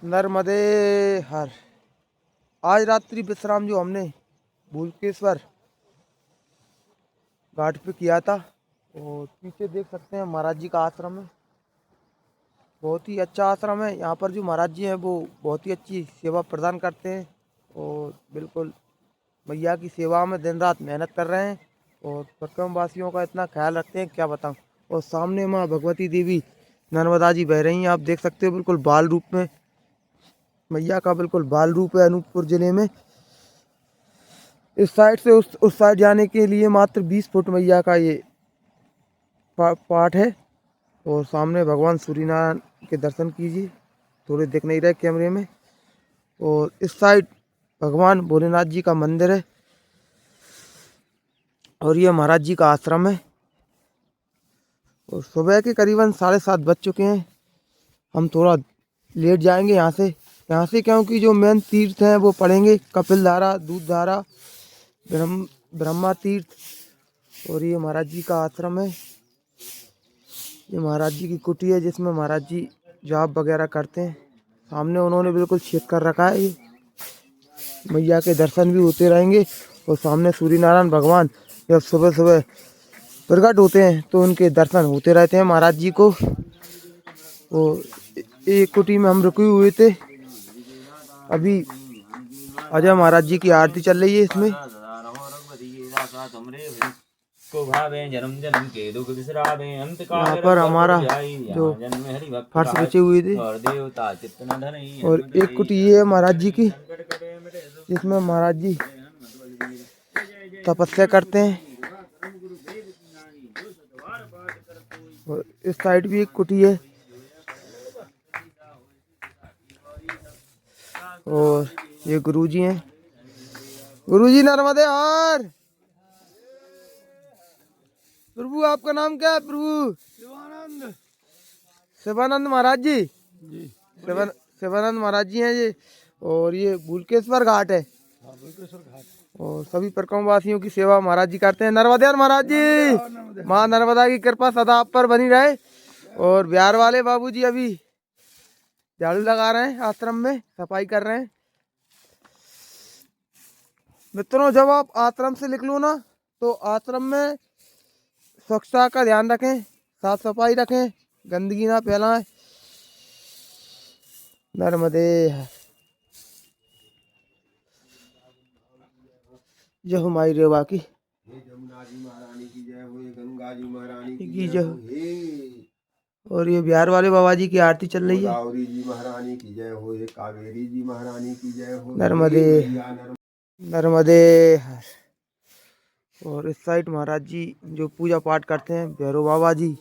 नर्मदे हर। आज रात्रि विश्राम जो हमने भूलकेश्वर घाट पे किया था, और पीछे देख सकते हैं महाराज जी का आश्रम है। बहुत ही अच्छा आश्रम है। यहाँ पर जो महाराज जी हैं वो बहुत ही अच्छी सेवा प्रदान करते हैं, और बिल्कुल मैया की सेवा में दिन रात मेहनत कर रहे हैं, और परिक्रम वासियों का इतना ख्याल रखते हैं क्या बताऊँ। और सामने माँ भगवती देवी नर्मदा जी बह रही हैं, आप देख सकते हो बिल्कुल बाल रूप में। मैया का बिल्कुल बाल रूप है अनूपपुर जिले में। इस साइड से उस साइड जाने के लिए मात्र 20 फुट मैया का ये पाठ है। और सामने भगवान सूर्यनारायण के दर्शन कीजिए, थोड़े दिख नहीं रहे कैमरे में। और इस साइड भगवान भोलेनाथ जी का मंदिर है, और ये महाराज जी का आश्रम है। और सुबह के करीबन 7:30 बज चुके हैं। हम थोड़ा लेट जाएंगे यहाँ से क्योंकि जो मेन तीर्थ हैं वो पड़ेंगे कपिल धारा, दूध धारा, ब्रह्मा तीर्थ। और ये महाराज जी का आश्रम है। ये महाराज जी की कुटी है जिसमें महाराज जी जाप वगैरह करते हैं। सामने उन्होंने बिल्कुल छेद कर रखा है। ये मैया के दर्शन भी होते रहेंगे। और सामने सूर्यनारायण भगवान जब सुबह सुबह प्रकट होते हैं तो उनके दर्शन होते रहते हैं महाराज जी को। और एक कुटी में हम रुके हुए थे। अभी अजय महाराज जी की आरती चल रही है इसमें। यहाँ पर हमारा जो फर्श बिछे हुए थे। और एक कुटी ये है महाराज जी की, जिसमें महाराज जी तपस्या करते हैं। और इस साइड भी एक कुटी है। और ये गुरुजी हैं। गुरुजी नर्मदे हर। प्रभु आपका नाम क्या है प्रभु? शिवानंद। शिवानंद महाराज जी। शिवानंद महाराज जी हैं ये। और ये भूलकेश्वर घाट है। और सभी परिक्रमवासियों की सेवा महाराज जी करते हैं। नर्मदे महाराज जी, माँ नर्मदा की कृपा सदा आप पर बनी रहे। और बिहार वाले बाबूजी अभी झाड़ू लगा रहे हैं, आश्रम में सफाई कर रहे हैं। मित्रों, जब आप आश्रम से निकलो ना तो आश्रम में स्वच्छता का ध्यान रखें, साफ सफाई रखें, गंदगी ना फैलाएं। नर्मदे जय हो माई रेवा की, जमुना जी महारानी की जय हो, गंगा जी महारानी की जय हो। और ये बिहार वाले बाबा जी की आरती चल रही है। गोदावरी जी महारानी की जय हो, कावेरी जी महारानी की जय हो। नर्मदे नर्मदे हर। और इस साइड महाराज जी जो पूजा पाठ करते हैं, भैरव बाबा जी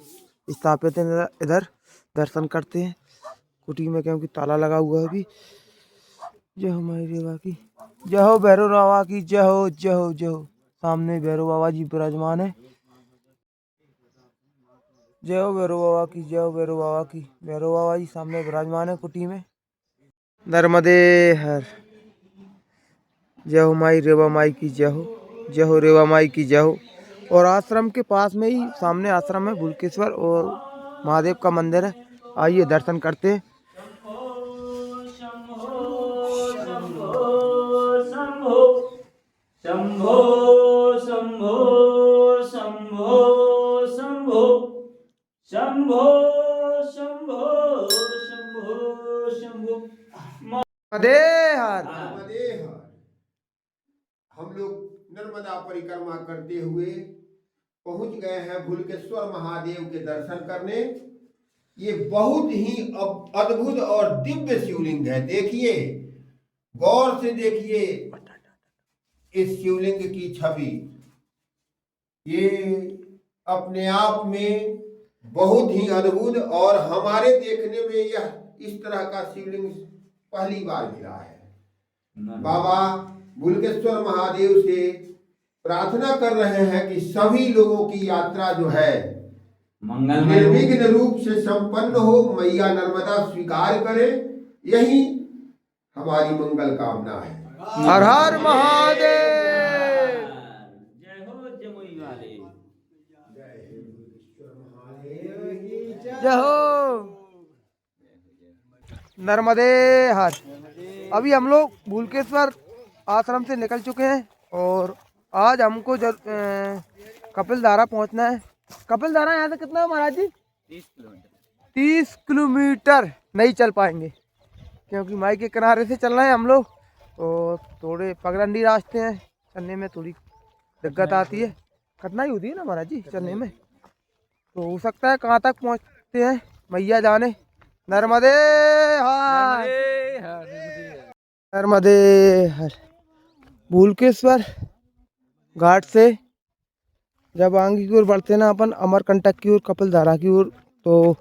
स्थापित हैं इधर, दर्शन करते हैं कुटी में क्योंकि ताला लगा हुआ है अभी। जय हो माई रेवा की, जय हो भैरव बाबा की जय हो, जय हो, जय हो। सामने भैरव बाबा जी विराजमान है। जय हो भैरव बाबा की, जय हो भैरव बाबा की। भैरव बाबा जी सामने विराजमान है कुटी में। नर्मदे हर। जय हो माई रेवा माई की जय हो, जय हो रेवा माई की जय हो। और आश्रम के पास में ही सामने आश्रम है भूलकेश्वर, और महादेव का मंदिर है। आइए दर्शन करते हैं। शंभो शंभो शंभो शंभो शंभो शंभो शंभो शंभो नर्मदे हर। नर्मदे हर। हम लोग नर्मदा परिक्रमा करते हुए पहुंच गए हैं भूलकेश्वर महादेव के दर्शन करने। ये बहुत ही अद्भुत और दिव्य शिवलिंग है। देखिए, गौर से देखिए इस शिवलिंग की छवि। ये अपने आप में बहुत ही अद्भुत, और हमारे देखने में यह इस तरह का शिवलिंग पहली बार मिला है। बाबा भूलकेश्वर महादेव से प्रार्थना कर रहे हैं कि सभी लोगों की यात्रा जो है निर्विघ्न रूप से संपन्न हो, मैया नर्मदा स्वीकार करे, यही हमारी मंगल कामना है। हर हर महादेव। जय हो जमुई वाले। जय हो। नर्मदे हर। अभी हम लोग भूलकेश्वर आश्रम से निकल चुके हैं और आज हमको कपिलधारा पहुंचना है। कपिलधारा यहाँ से कितना है महाराज जी? 30 किलोमीटर नहीं चल पाएंगे क्योंकि माई के किनारे से चल रहे हैं हम लोग और थोड़े पगडंडी रास्ते हैं, चलने में थोड़ी दिक्कत आती है, कठिनाई होती है ना महाराज जी चलने में। तो हो सकता है कहाँ तक पहुँचते हैं मैया जाने। नर्मदे हर, नर्मदे हर। भूलकेश्वर घाट से जब आगे की ओर बढ़ते ना अपन अमरकंटक की ओर, कपिलधारा की ओर, तो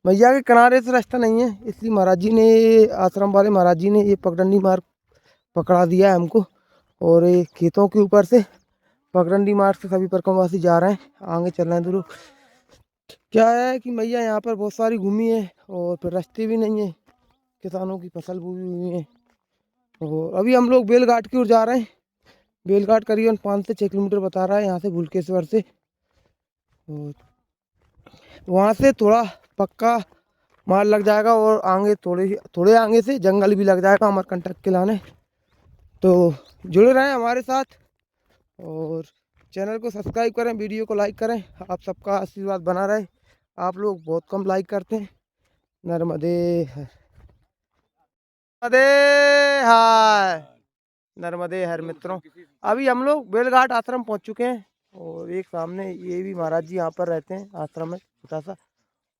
मैया के किनारे से रास्ता नहीं है, इसलिए महाराज जी ने, आश्रम वाले महाराज जी ने ये पगडंडी मार्ग पकड़ा दिया है हमको और ये खेतों के ऊपर से पगडंडी मार्ग से सभी परिक्रमवासी जा रहे हैं, आगे चल रहे हैं दूर। क्या है कि मैया यहाँ पर बहुत सारी घूमी है और फिर रास्ते भी नहीं है, किसानों की फसल बोई हुई है। और अभी हम लोग बेलघाट की ओर जा रहे हैं। बेलघाट करीबन 5 से 6 किलोमीटर बता रहा है यहाँ से भूलकेश्वर से, और वहाँ से थोड़ा पक्का माल लग जाएगा और आगे थोड़े आगे से जंगल भी लग जाएगा अमरकंटक के लाने। तो जुड़े रहें हमारे साथ और चैनल को सब्सक्राइब करें, वीडियो को लाइक करें, आप सबका आशीर्वाद बना रहे। आप लोग बहुत कम लाइक करते हैं। नर्मदे हर, नर्मदे हर, नर्मदे हर मित्रों। अभी हम लोग बेलघाट आश्रम पहुंच चुके हैं और एक सामने ये भी महाराज जी यहाँ पर रहते हैं, आश्रम है छोटा सा,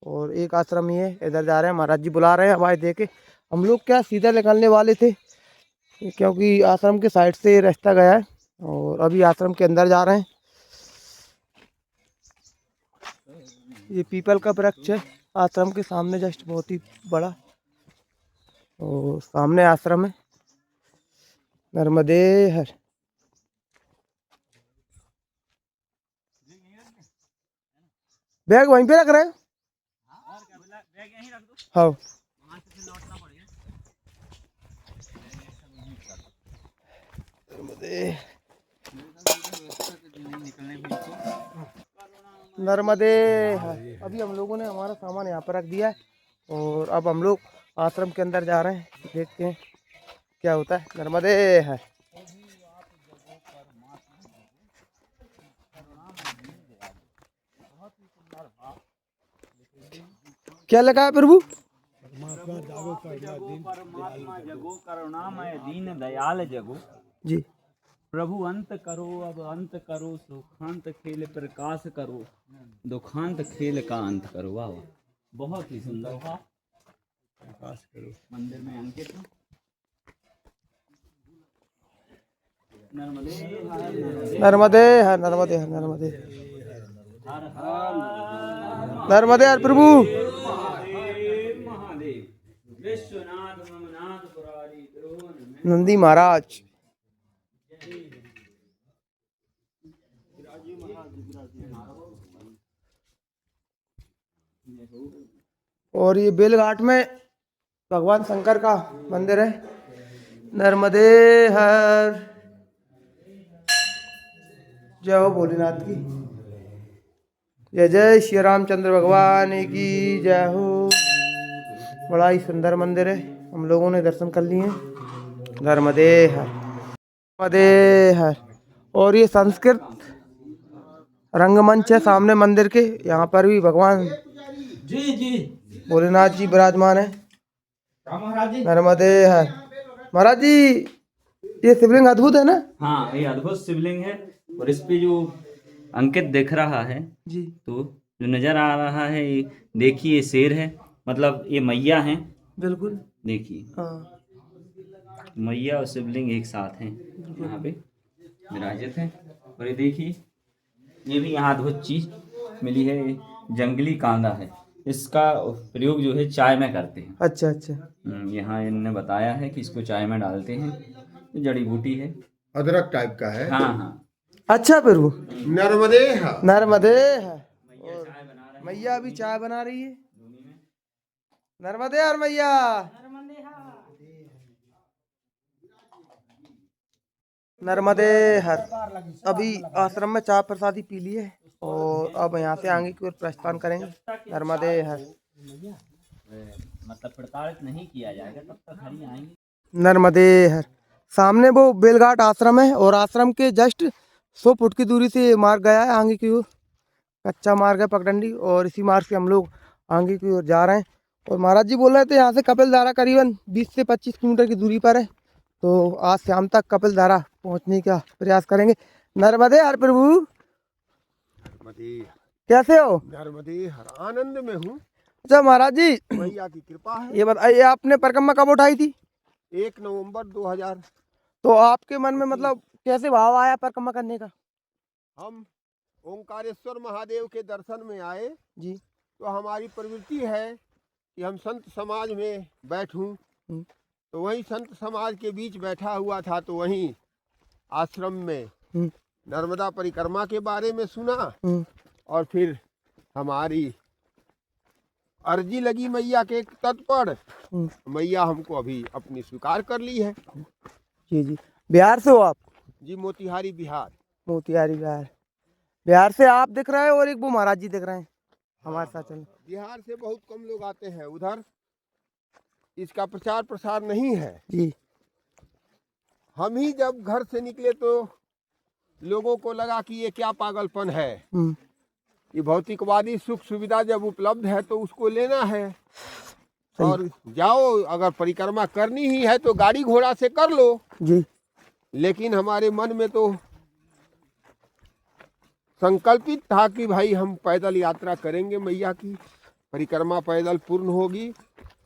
और एक आश्रम ही है, इधर जा रहे हैं, महाराज जी बुला रहे हैं हमारे देखे। हम लोग क्या सीधा निकलने वाले थे क्योंकि आश्रम के साइड से रास्ता गया है और अभी आश्रम के अंदर जा रहे हैं। ये पीपल का वृक्ष है आश्रम के सामने जस्ट, बहुत ही बड़ा, और सामने आश्रम है। नर्मदे हर। बैग वहीं पे रख रहे हैं? हाँ। नर्मदे हर। अभी हम लोगों ने हमारा सामान यहाँ पर रख दिया है और अब हम लोग आश्रम के अंदर जा रहे हैं, देखते हैं क्या होता है। नर्मदे हर। क्या लगा है प्रभु? परमात्मा जगो करुणामय दीन दयाल जगो जी। प्रभु अंत करो अब अंत करो, सुखांत खेल प्रकाश करो, दुखांत खेल का अंत करो। वाह वाह, बहुत ही सुंदर था। मंदिर में अंकित है। नर्मदे नर्मदे हर, नर्मदे हर, नर्मदे हर हर नर्मदे हर प्रभु। महादेव विश्वनाथ ममनाथ पुरारी नंदी महाराज। और ये बेलघाट में भगवान शंकर का मंदिर है। नर्मदे हर। जय हो भोलेनाथ की जय। जय श्री रामचंद्र भगवान की जय हो। बड़ा ही सुंदर मंदिर है, हम लोगों ने दर्शन कर लिए हैं। नर्मदे हर, नर्मदे हर। और ये संस्कृत रंगमंच है सामने मंदिर के, यहाँ पर भी भगवान जी भोलेनाथ जी विराजमान है। नर्मदे हर। महाराज जी ये शिवलिंग अद्भुत है ना? हाँ, ये अद्भुत शिवलिंग है और इस पे जो अंकित दिख रहा है जी, तो जो नजर आ रहा है, ये देखिए शेर है, मतलब ये मैया है। बिल्कुल। देखिए हाँ, मैया और शिवलिंग एक साथ हैं, यहाँ पे विराजित है। और ये देखिए, ये भी यहाँ अद्भुत चीज मिली है, ये जंगली कांदा है। इसका प्रयोग जो है चाय में करते हैं। अच्छा अच्छा। यहाँ इन्होंने बताया है कि इसको चाय में डालते हैं, ये जड़ी बूटी है। अदरक टाइप का है। हाँ हाँ, अच्छा प्रभु। नर्मदे हर। नर्मदे है। मैया चाय बना रहे हैं। मैया अभी चाय बना रही है। नर्मदे हर मैया। नर्मदे हर। अभी आश्रम में चाय प्रसादी पी ली है और अब यहाँ से आगे की ओर प्रस्थान करेंगे। नर्मदे हर। मतलब प्रताड़ित नहीं किया जाएगा तब तक हरि आएंगे। नर्मदे हर। सामने वो बेलघाट आश्रम है और आश्रम के जस्ट 100 फुट की दूरी से मार्ग गया है आगे की ओर। कच्चा मार्ग है पगडंडी और इसी मार्ग से हम लोग आगे की ओर जा रहे हैं। और महाराज जी बोल रहे थे यहाँ से कपिलधारा करीबन 20 से 25 किलोमीटर की दूरी पर है। तो आज शाम तक कपिलधारा पहुँचने का प्रयास करेंगे। नर्मदे हर प्रभु। नर्मदे कैसे हो? नर्मदे हर, आनंद में हूँ। अच्छा महाराज जी, मैया की कृपा है। ये बताइए आपने परिक्रमा कब उठाई थी? 1 नवंबर 2000। तो आपके मन में मतलब कैसे भाव आया परिक्रमा करने का? हम ओंकारेश्वर महादेव के दर्शन में आए जी। तो हमारी प्रवृत्ति है कि हम संत समाज में बैठूं। तो वहीं संत समाज के बीच बैठा हुआ था तो वहीं आश्रम में नर्मदा परिक्रमा के बारे में सुना और फिर हमारी अर्जी लगी मैया के तट पर। मैया हमको अभी अपनी स्वीकार कर ली है। जी जी। बिहार से हो आप? जी, मोतिहारी बिहार। मोतिहारी बिहार। बिहार से आप दिख रहे हैं और एक वो महाराज जी दिख रहे हैं हमारे साथ चल। बिहार से बहुत कम लोग आते हैं उधर, इसका प्रचार प्रसार नहीं है जी। हम ही जब घर से निकले तो लोगों को लगा कि ये क्या पागलपन है। ये भौतिकवादी सुख सुविधा जब उपलब्ध है तो उसको लेना है और जाओ, अगर परिक्रमा करनी ही है तो गाड़ी घोड़ा से कर लो जी। लेकिन हमारे मन में तो संकल्पित था कि भाई हम पैदल यात्रा करेंगे, मैया की परिक्रमा पैदल पूर्ण होगी,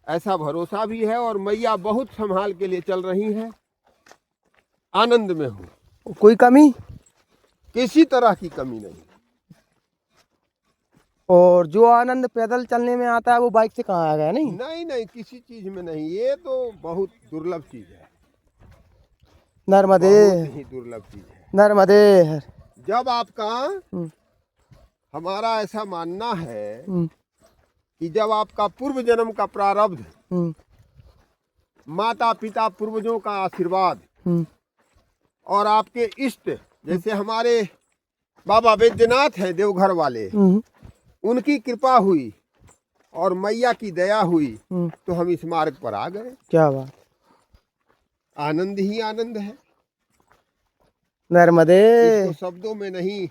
ऐसा भरोसा भी है और मैया बहुत संभाल के लिए चल रही हैं। आनंद में हूँ, कोई कमी? किसी तरह की कमी नहीं। और जो आनंद पैदल चलने में आता है वो बाइक से कहाँ आ गया? नहीं नहीं नहीं, किसी चीज में नहीं, ये तो बहुत दुर्लभ चीज है। नर्मदे बहुत ही दुर्लभ चीज है। नर्मदे हर। जब आपका हमारा ऐसा मानना है कि जब आपका पूर्व जन्म का प्रारब्ध, माता पिता पूर्वजों का आशीर्वाद और आपके इष्ट जैसे हमारे बाबा वैद्यनाथ हैं देवघर वाले, उनकी कृपा हुई और मैया की दया हुई तो हम इस मार्ग पर आ गए। क्या बात। आनंद ही आनंद है, नर्मदे इसको शब्दों में नहीं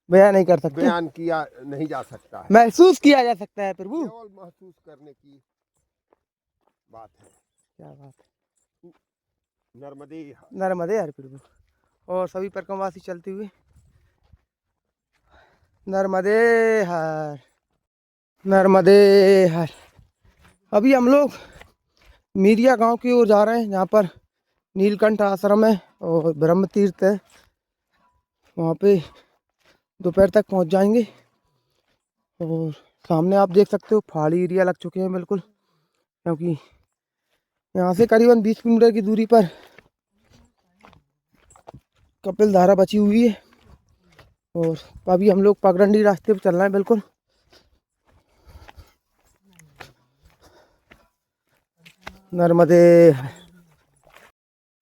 बयान नहीं कर सकते, बयान किया नहीं जा सकता है, महसूस किया जा सकता है प्रभु। केवल महसूस करने की बात है। क्या बात है। नर्मदे नर्मदे हर प्रभु। और सभी परिक्रमावासी चलते हुए नर्मदे हर नर्मदे हर। अभी हम लोग मीरिया गांव की ओर जा रहे हैं जहाँ पर नीलकंठ आश्रम है और ब्रह्म तीर्थ है। वहाँ पे दोपहर तक पहुँच जाएंगे। और सामने आप देख सकते हो पहाड़ी एरिया लग चुके हैं बिल्कुल, क्योंकि यहाँ से करीबन 20 किलोमीटर की दूरी पर कपिलधारा बची हुई है। और अभी हम लोग पगडंडी रास्ते पर चल रहे हैं बिल्कुल। नर्मदे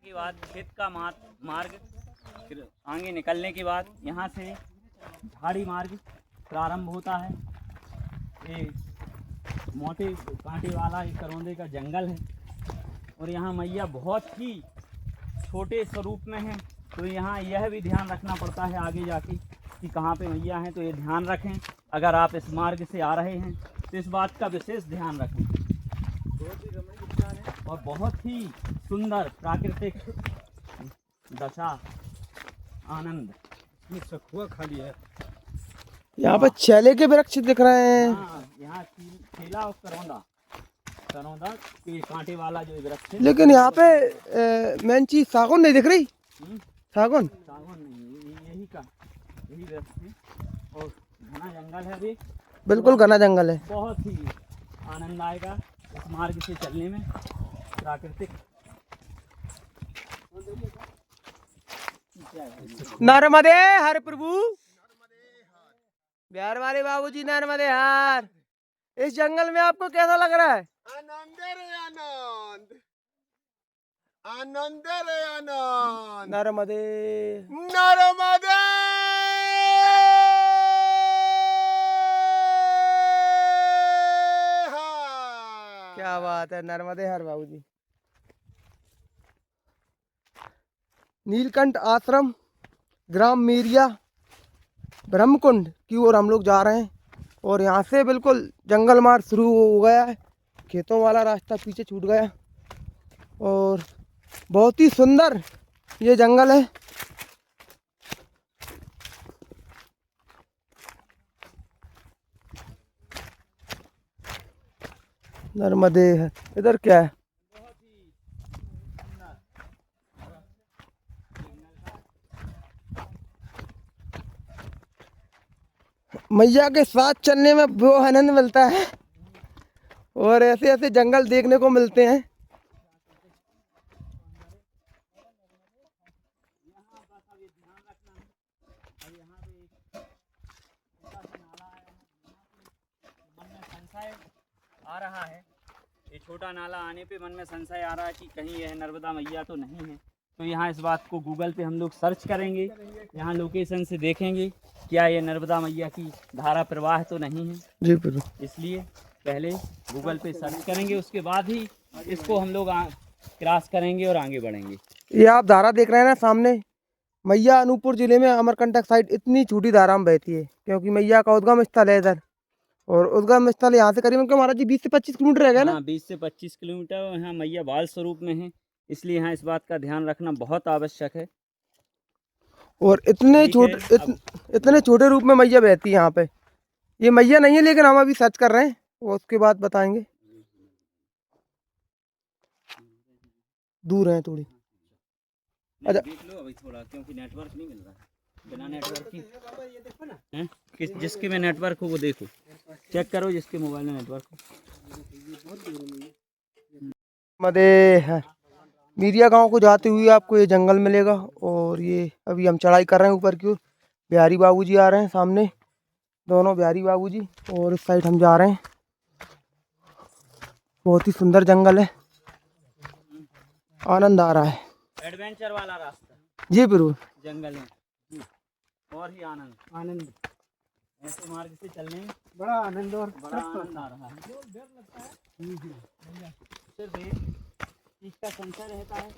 के बाद खेत का मार्ग फिर आगे निकलने के बाद यहाँ से झाड़ी मार्ग प्रारंभ होता है। ये मोटे कांटे वाला एक करौंदे का जंगल है और यहाँ मैया बहुत ही छोटे स्वरूप में है। तो यहाँ यह भी ध्यान रखना पड़ता है आगे जाके कि कहाँ पे मैया हैं, तो ये ध्यान रखें। अगर आप इस मार्ग से आ रहे हैं तो इस बात का विशेष ध्यान रखें। और बहुत ही सुंदर प्राकृतिक दशा, आनंद। इसमें सखुआ खाली है। यहाँ पर छेले के वृक्ष दिख रहे हैं। हाँ, यहाँ केला और करौंदा के कांटे वाला जो वृक्ष है। लेकिन यहाँ पे मेन चीज सागौन नहीं दिख रही। सागौन नहीं, यही वृक्ष है और घना जंगल है। अभी बिल्कुल घना जंगल है। बहुत ही आनंद आएगा इस मार्ग से चलने में। प्राकृतिक नर्मदे हर प्रभु। बिहार वाले बाबूजी नर्मदे हर। इस जंगल में आपको कैसा लग रहा है? आनंद रे आनंद, आनंद रे आनंद। नर्मदे नर्मदे क्या बात है, नर्मदे हर बाबू जी। नीलकंठ आश्रम, ग्राम मेरिया, ब्रह्मकुंड की ओर हम लोग जा रहे हैं। और यहाँ से बिल्कुल जंगल मार्ग शुरू हो गया है, खेतों वाला रास्ता पीछे छूट गया। और बहुत ही सुंदर ये जंगल है। नर्मदे है, इधर क्या है? मैया के साथ चलने में वो आनंद मिलता है और ऐसे ऐसे जंगल देखने को मिलते हैं। आ रहा है, ये छोटा नाला आने पे मन में संशय आ रहा है कि कहीं यह नर्मदा मैया तो नहीं है। तो यहाँ इस बात को गूगल पे हम लोग सर्च करेंगे, यहाँ लोकेशन से देखेंगे क्या ये नर्मदा मैया की धारा प्रवाह तो नहीं है जी प्रभु। इसलिए पहले गूगल पे सर्च करेंगे, उसके बाद ही इसको हम लोग क्रॉस करेंगे और आगे बढ़ेंगे। ये आप धारा देख रहे हैं ना सामने, मैया अनूपपुर जिले में अमरकंटक साइड इतनी छोटी धारा में बहती है, क्योंकि मैया का उद्गम स्थल है इधर। और उद्गम स्थल यहाँ से करीबन क्यों महाराज जी 20 से 25 किलोमीटर रहेगा ना? हाँ 20 से 25 किलोमीटर। यहाँ मैया बाल स्वरूप में है, इसलिए यहाँ इस बात का ध्यान रखना बहुत आवश्यक है। और इतने ठीक छोटे है, इतने छोटे रूप में मैया बहती है यहाँ पे। ये मैया नहीं है, लेकिन हम अभी सर्च कर रहे हैं, वो उसके बाद बताएंगे। दूर है थोड़ी। अच्छा देख लो अभी थोड़ा, क्योंकि नेटवर्क नहीं मिल रहा है। बिना नेटवर्क की हैं? जिसके में नेटवर्क हो वो देखो, चेक करो जिसके मोबाइल में नेटवर्क हो। मदे है मीरिया गांव को जाते हुए आपको ये जंगल मिलेगा। और ये अभी हम चढ़ाई कर रहे हैं ऊपर की ओर। बिहारी बाबूजी आ रहे हैं सामने, दोनों बिहारी बाबूजी, और इस साइड हम जा रहे हैं। बहुत ही सुंदर जंगल है, आनंद आ रहा है। एडवेंचर वाला रास्ता जी प्रभु। जंगल में और ही आनंद ऐसे मार्ग से चलने में बड़ा आनंद और बड़ा आनंद आ रहा है। सिर्फ एक चीज का संशय रहता है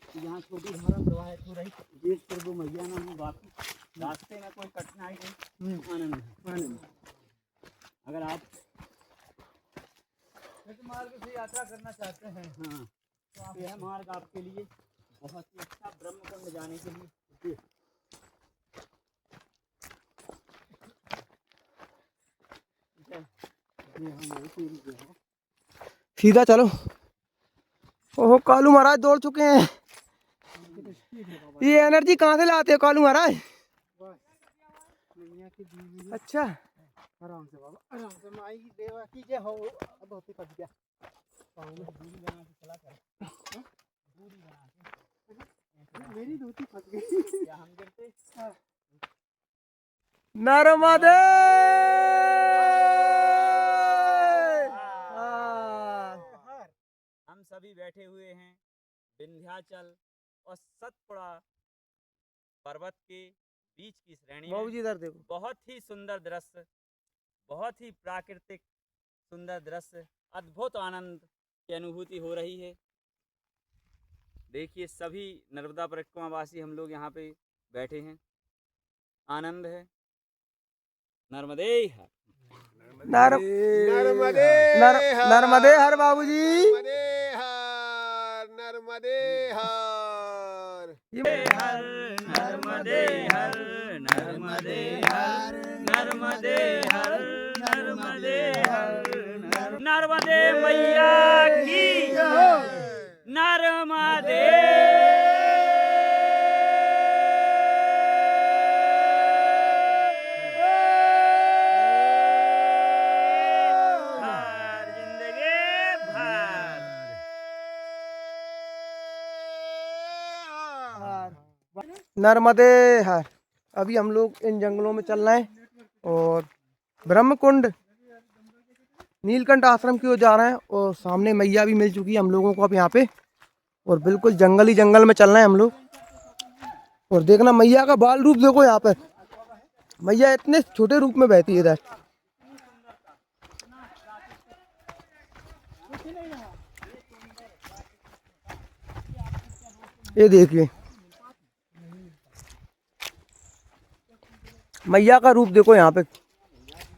कि यहाँ छोटी धारा प्रवाहित हो रही, जिस प्रभु मैया ना हो, बाकी रास्ते में कोई कठिनाई नहीं, आनंद। अगर आप इस मार्ग से यात्रा करना चाहते हैं हाँ तो यह मार्ग आपके लिए बहुत ही अच्छा, ब्रह्मकुंड जाने के लिए। सीधा चलो। ओहो कालू महाराज दौड़ चुके हैं। ये एनर्जी कहाँ से लाते हो कालू महाराज? अच्छा आराम से बाबा, आराम से। माई देवा की जय हो। अब बहुत ही फट गया पाँव में, दूरी बना के चला कर, दूरी बना के। मेरी धोती फट गई। क्या हम गिरते? नर्मदे। हम सभी बैठे हुए हैं विंध्याचल और सतपुड़ा पर्वत के बीच की श्रेणी बाबू में। जी इधर देखो। बहुत ही सुंदर दृश्य, बहुत ही प्राकृतिक सुंदर दृश्य, अद्भुत आनंद की अनुभूति हो रही है। देखिए सभी नर्मदा परिक्रमा वासी हम लोग यहाँ पे बैठे हैं, आनंद है। नर्मदे हर। नर्मदे नर्मदे हर बाबूजी। नर्मदे हर, नर्मदे हर। हर नर्मदे हर, नर्मदे हर, नर्मदे हर, नर्मदे हर, नर्मदे मैया की नर्मदे। नर्मदे हर। अभी हम लोग इन जंगलों में चल रहे हैं और ब्रह्मकुंड नीलकंठ आश्रम की ओर जा रहे हैं। और सामने मैया भी मिल चुकी है हम लोगों को अब यहाँ पे। और बिल्कुल जंगल ही जंगल में चल रहे हैं हम लोग। और देखना मैया का बाल रूप देखो, यहाँ पर मैया इतने छोटे रूप में बहती है इधर। ये देखिए मैया का रूप देखो यहाँ पे,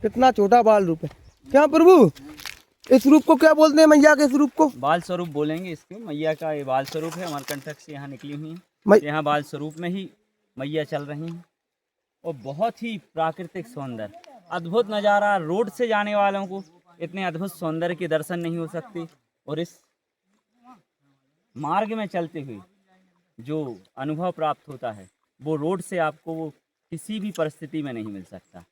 कितना छोटा बाल रूप है। क्या प्रभु, इस रूप को क्या बोलते हैं, मैया के इस रूप को? बाल स्वरूप बोलेंगे इसको। मैया का ये बाल स्वरूप है, अमरकंटक से यहाँ निकली हुई मै- है। यहाँ बाल स्वरूप में ही मैया चल रही हैं और बहुत ही प्राकृतिक सौंदर्य, अद्भुत नज़ारा। रोड से जाने वालों को इतने अद्भुत सौंदर्य के दर्शन नहीं हो सकते, और इस मार्ग में चलते हुए जो अनुभव प्राप्त होता है वो रोड से आपको वो किसी भी परिस्थिति में नहीं मिल सकता।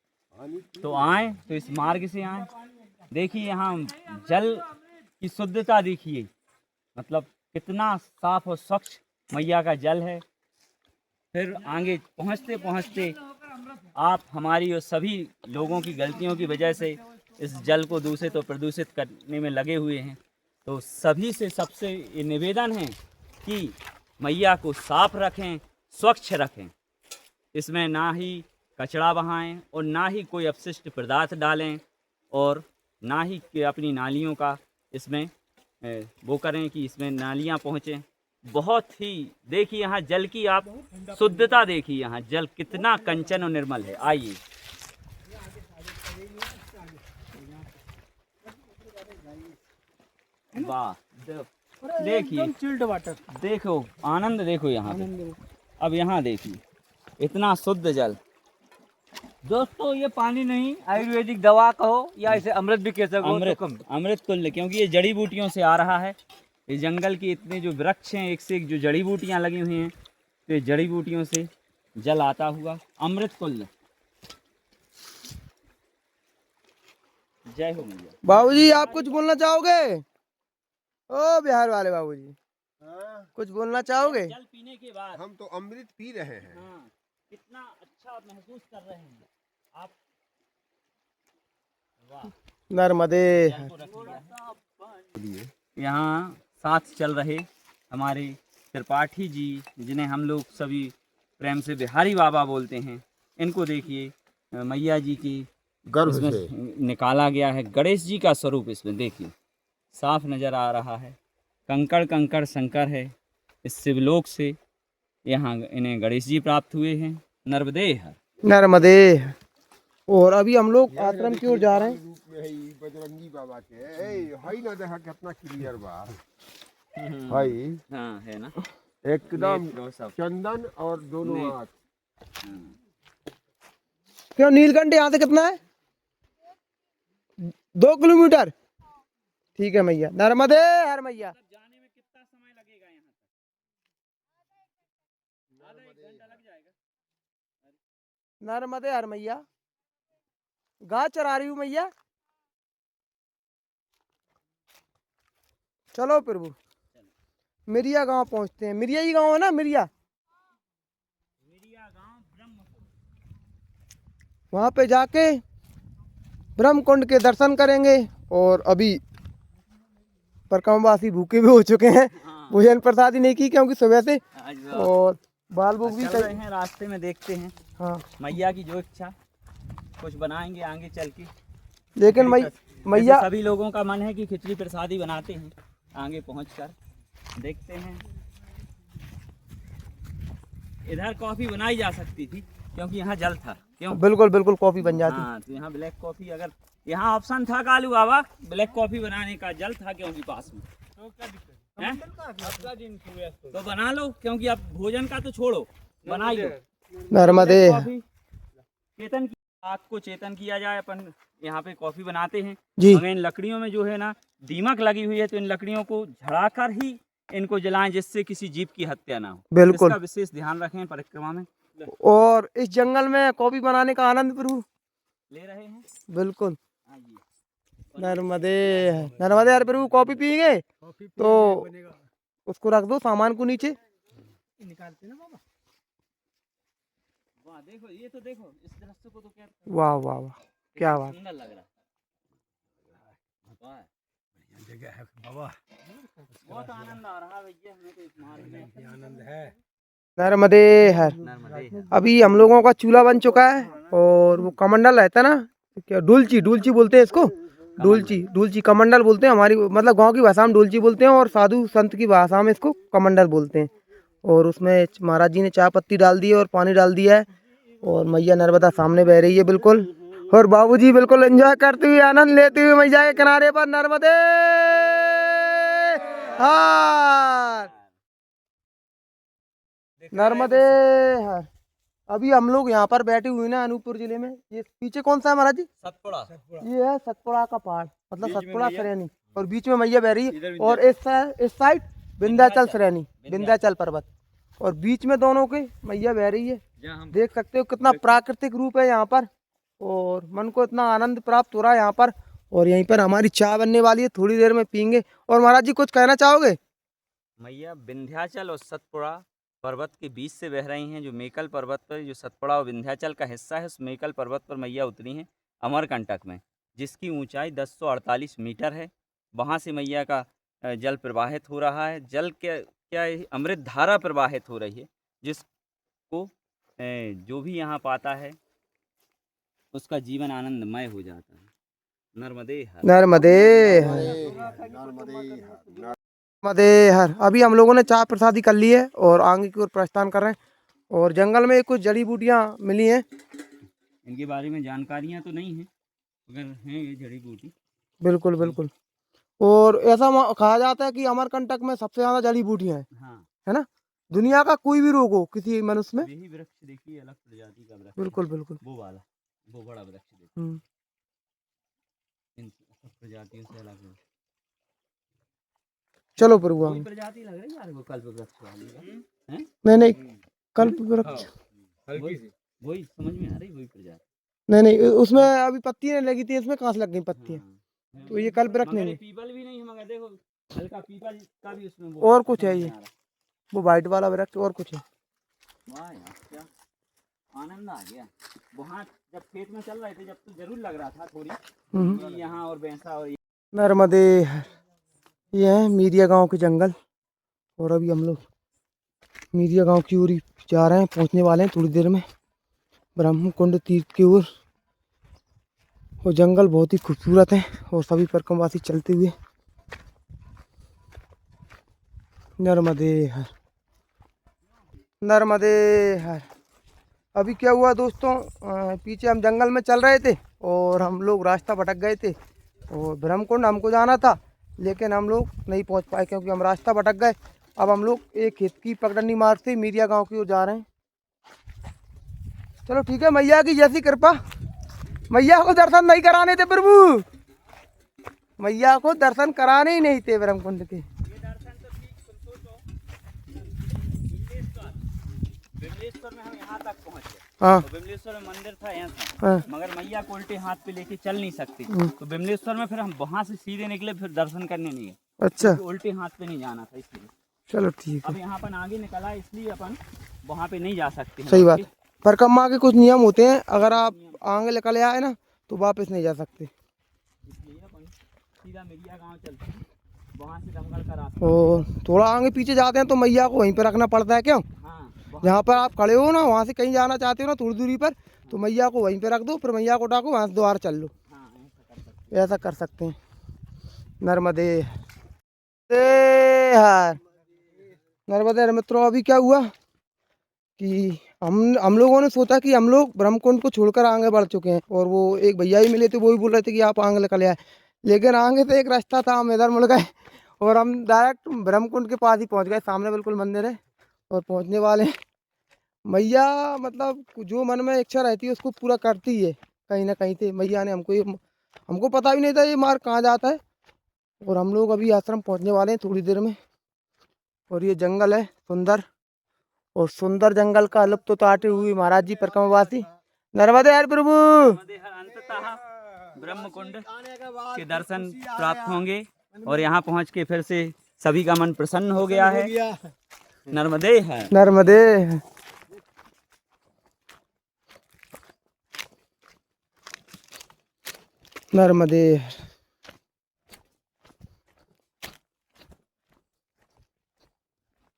तो आए तो इस मार्ग से आए। देखिए यहाँ जल की शुद्धता देखिए, मतलब कितना साफ और स्वच्छ मैया का जल है। फिर आगे पहुँचते पहुँचते आप हमारी और सभी लोगों की गलतियों की वजह से इस जल को दूषित और प्रदूषित करने में लगे हुए हैं। तो सभी से सबसे ये निवेदन है कि मैया को साफ रखें, स्वच्छ रखें। इसमें ना ही कचरा बहाएं और ना ही कोई अपशिष्ट पदार्थ डालें, और ना ही कि अपनी नालियों का इसमें वो करें कि इसमें नालियां पहुँचें। बहुत ही देखिए यहाँ जल की आप शुद्धता देखिए, यहाँ जल कितना कंचन और निर्मल है। आइए वाह, देखिए चिल्ड वाटर, देखो आनंद, देखो यहाँ पे। अब यहाँ देखिए इतना शुद्ध जल। दोस्तों ये पानी नहीं, आयुर्वेदिक दवा कहो या इसे अमृत भी कह सको। अमृत, अमृत तुल्य, क्योंकि ये जड़ी बूटियों से आ रहा है। ये जंगल के इतने जो वृक्ष हैं, एक से एक जो जड़ी बूटियाँ लगी हुई हैं, तो ये जड़ी बूटियों से जल आता हुआ अमृत तुल्य। जय हो मैया। बाबूजी आप कुछ बोलना चाहोगे? ओ बिहार वाले बाबूजी, हाँ, कुछ बोलना चाहोगे? जल पीने के बाद हम तो अमृत पी रहे हैं। हाँ, कितना अच्छा महसूस कर रहे हैं आप। वाह, नर्मदे। जल को रखिए। यहाँ साथ चल रहे हमारे त्रिपाठी जी, जिन्हें हम लोग सभी प्रेम से बिहारी बाबा बोलते हैं, इनको देखिए मैया जी की गर्भ इसमें से निकाला गया है। गणेश जी का स्वरूप इसमें देखिए साफ नज़र आ रहा है। कंकड़ कंकड़ शंकर है। इस शिवलोक से यहाँ इन्हें गणेश जी प्राप्त हुए हैं। नर्मदे हर। नर्मदे। और अभी हम लोग आश्रम की ओर जा रहे हैं। रूप में है ई बजरंगी बाबा के। हई ना देखा कितना क्लियर बा। हई हाँ है ना, एकदम नेत्र सब। चंदन और दोनों नेत्र। आँख। क्यों नीलकंठ यहाँ से कितना है? 2 किलोमीटर। ठीक है मैया। नर्मदे हर मैया। जाने में कितना समय लगेगा यहाँ तक? आधा 1 घंटा लग जाएगा। नर्मदे हर मैया। गाय चरा रही हूँ मैया। चलो प्रभु, मिरिया गांव पहुंचते हैं। मिरिया ही गांव है ना? मिरिया गांव ब्रह्मपुर। वहां पे जाके ब्रह्मकुंड के दर्शन करेंगे। और अभी परकमवासी भूखे भी हो चुके हैं, भोजन प्रसादी नहीं की क्योंकि सुबह से, आज और बाल बुक भी चल रहे हैं, रास्ते में देखते हैं हाँ। मैया की जो इच्छा, कुछ बनाएंगे आगे चल के। लेकिन मैया सभी लोगों का मन है कि खिचड़ी प्रसादी बनाते हैं, आगे पहुंचकर देखते हैं। इधर कॉफी बनाई जा सकती थी क्योंकि यहाँ जल था। क्यों? बिल्कुल बिल्कुल कॉफी बन जाती। हाँ, तो यहाँ ब्लैक कॉफी, अगर यहाँ ऑप्शन था कालू बाबा ब्लैक कॉफी बनाने का, जल था क्योंकि पास में, हैं? तो बना लो, क्योंकि अब भोजन का तो छोड़ो, बनाइए। नर्मदे। कॉफी चेतन की आग को चेतन किया जाए। अपन यहाँ पे कॉफी बनाते हैं जी। हमें इन लकड़ियों में जो है ना दीमक लगी हुई है, तो इन लकड़ियों को झड़ाकर ही इनको जलाएं, जिससे किसी जीव की हत्या ना हो। बिल्कुल। इसका विशेष ध्यान रखें परिक्रमा में। और इस जंगल में कॉफी बनाने का आनंद प्रभु ले रहे हैं। बिल्कुल। आइए। नर्मदे। नर्मदे यार प्रभु, कॉफी पियेंगे तो उसको रख दो सामान को नीचे। निकालते ना बाबा। वाह देखो, ये तो देखो इस दृश्य को, तो क्या वाह वाह वाह, क्या बात। सुंदर लग रहा है। वाह, जगह है बाबा, बहुत आनंद आ रहा है भैया हमें तो इस मार्ग में। आनंद है। नर्मदे हर। नर्मदे हर। अभी हम लोगों का चूल्हा बन चुका है, और वो कमंडल रहता है ना, क्या डुलची, डुलची बोलते हैं इसको, डोलची, डोलची कमंडल बोलते हैं हमारी, मतलब गांव की भाषा में डोलची बोलते हैं और साधु संत की भाषा में इसको कमंडल बोलते हैं। और उसमें महाराज जी ने चाय पत्ती डाल दी है और पानी डाल दिया है और मैया नर्मदा सामने बह रही है बिल्कुल। और बाबूजी बिल्कुल एंजॉय करते हुए, आनंद लेते हुए मैया के किनारे पर नर्मदे हार, नर्मदे हार। अभी हम लोग यहाँ पर बैठे हुए ना अनूपपुर जिले में। ये पीछे कौन सा है महाराज जी? सतपुड़ा। ये है सतपुड़ा का पहाड़, मतलब सतपुड़ा श्रेणी, और बीच में मैया बह रही है। और इस साइड विंध्याचल श्रेणी, विंध्याचल पर्वत, और बीच में दोनों के मैया बह रही है। देख सकते हो कितना प्राकृतिक रूप है यहाँ पर, और मन को इतना आनंद प्राप्त हो रहा है यहाँ पर। और यहीं पर हमारी चाय बनने वाली है, थोड़ी देर में पीएंगे। और महाराज जी कुछ कहना चाहोगे? मैया विंध्याचल और सतपुड़ा पर्वत के बीच से बह रही हैं। जो मेकल पर्वत पर, जो सतपुड़ा और विंध्याचल का हिस्सा है, उस मेकल पर्वत पर मैया उतरी हैं अमरकंटक में, जिसकी ऊंचाई 1048 मीटर है। वहाँ से मैया का जल प्रवाहित हो रहा है। जल क्या अमृत धारा प्रवाहित हो रही है, जिसको जो भी यहाँ पाता है उसका जीवन आनंदमय हो जाता है। नर्मदे हर। नर्मदे नर्मदे हर। अभी हम लोगों ने चाय प्रसादी कर ली है और आगे की ओर प्रस्थान कर रहे हैं। और जंगल में कुछ जड़ी बूटियां मिली हैं, इनके बारे में जानकारियाँ तो नहीं हैं, अगर हैं ये जड़ी बूटी। बिल्कुल बिल्कुल। और ऐसा कहा जाता है कि अमरकंटक में सबसे ज्यादा जड़ी बूटियां हैं, हाँ, है ना? दुनिया का कोई भी रोग हो किसी मनुष्य में, यही वृक्ष देखिए, अलग प्रजाति का वृक्ष। बिल्कुल बिल्कुल। वो वाला, वो बड़ा वृक्ष देखिए, इन सब प्रजातियों से अलग है। चलो प्रभु कोई प्रजाति लग रही है यार, वो कल्प वृक्ष वाली का। हैं? नहीं नहीं, कल्प वृक्ष वही समझ में आ रही, वही प्रजाति। नहीं नहीं, उसमें अभी पत्तियां लगी थी, इसमें कहाँ से लग गई पत्तियां? हाँ। तो ये कल्प वृक्ष मगर नहीं ये है, पीपल भी नहीं है, मगर देखो हल्का पीपल का भी उसमें वो और कुछ है समझ ये, में आ रहा। वो वाइट वाला वृक्ष और कुछ है। वाह यार, क्या आनंद आ गया। वहाँ जब खेत में चल रहे थे, जब तो जरूर लग रहा था थोड़ी कि यहाँ और भैंसा और नर्मदे हर। ये है मीरिया गांव के जंगल, और अभी हम लोग मीरिया गांव की ओर जा रहे हैं, पहुंचने वाले हैं थोड़ी देर में ब्रह्मकुंड तीर्थ की ओर। और जंगल बहुत ही खूबसूरत है, और सभी परिक्रमवासी चलते हुए। नर्मदे हर, नर्मदे हर। अभी क्या हुआ दोस्तों, पीछे हम जंगल में चल रहे थे और हम लोग रास्ता भटक गए थे, और ब्रह्मकुंड हमको जाना था, लेकिन हम लोग नहीं पहुंच पाए क्योंकि हम रास्ता भटक गए। अब हम लोग एक खेत की पगडंडी मार्ग से मीरिया गांव की ओर जा रहे हैं। चलो ठीक है, मैया की जैसी कृपा। मैया को दर्शन नहीं कराने थे प्रभु, मैया को दर्शन कराने ही नहीं थे ब्रह्मकुंड के। विमलेश्वर में हम यहाँ तक पहुँच गए। हाँ तो विमलेश्वर में मंदिर था यहाँ था, हाँ। मगर मैया को उल्टे हाथ पे लेके चल नहीं सकती। तो विमलेश्वर में फिर हम वहाँ से सीधे निकले, फिर दर्शन करने नहीं गए, अच्छा क्योंकि उल्टे हाथ पे नहीं जाना था इसलिए। चलो ठीक है, अब यहाँ अपन आगे निकला है, इसलिए अपन वहाँ पे नहीं जा सकते हैं। सही बात। परिक्रमा के कुछ नियम होते हैं, अगर आप आगे निकल आए ना तो वापस नहीं जा सकते। इसलिए अपन सीधा मैया गाँव चलते हैं, वहाँ से दमकल का रास्ता। और थोड़ा आगे पीछे जाते हैं तो मैया को वहीं पर रखना पड़ता है क्यों? हाँ, जहाँ पर आप खड़े हो ना, वहाँ से कहीं जाना चाहते हो ना थोड़ी दूरी पर, तो मैया को वहीं पे रख दो, फिर मैया को डाको, वहाँ से दोबारा चल लो। हाँ, ऐसा कर सकते हैं। ऐसा कर सकते हैं। नर्मदे हर, नर्मदे हर। मित्रों अभी क्या हुआ कि हम लोगों ने सोचा कि हम लोग ब्रह्मकुंड को छोड़कर आगे बढ़ चुके हैं, और वो एक भैया ही मिले थे, वो ही बोल रहे थे कि आप आगे निकल आए, लेकिन आगे से एक रास्ता था, हम इधर मुड़ गए और हम डायरेक्ट ब्रह्मकुंड के पास ही पहुंच गए। सामने बिल्कुल मंदिर है और पहुंचने वाले हैं। मैया मतलब जो मन में इच्छा रहती है उसको पूरा करती है कहीं ना कहीं से। मैया ने हमको पता भी नहीं था ये मार्ग कहाँ जाता है। और हम लोग अभी आश्रम पहुंचने वाले हैं थोड़ी देर में। और ये जंगल है सुंदर, और सुंदर जंगल का लुत्फ उठाते हुए महाराज जी परिक्रमावासी। नर्मदे हर प्रभु। अंततः ब्रह्मकुंड के दर्शन प्राप्त होंगे, और यहाँ पहुँच के फिर से सभी का मन प्रसन्न हो गया है। नर्मदे है, नर्मदे। नर्मदे।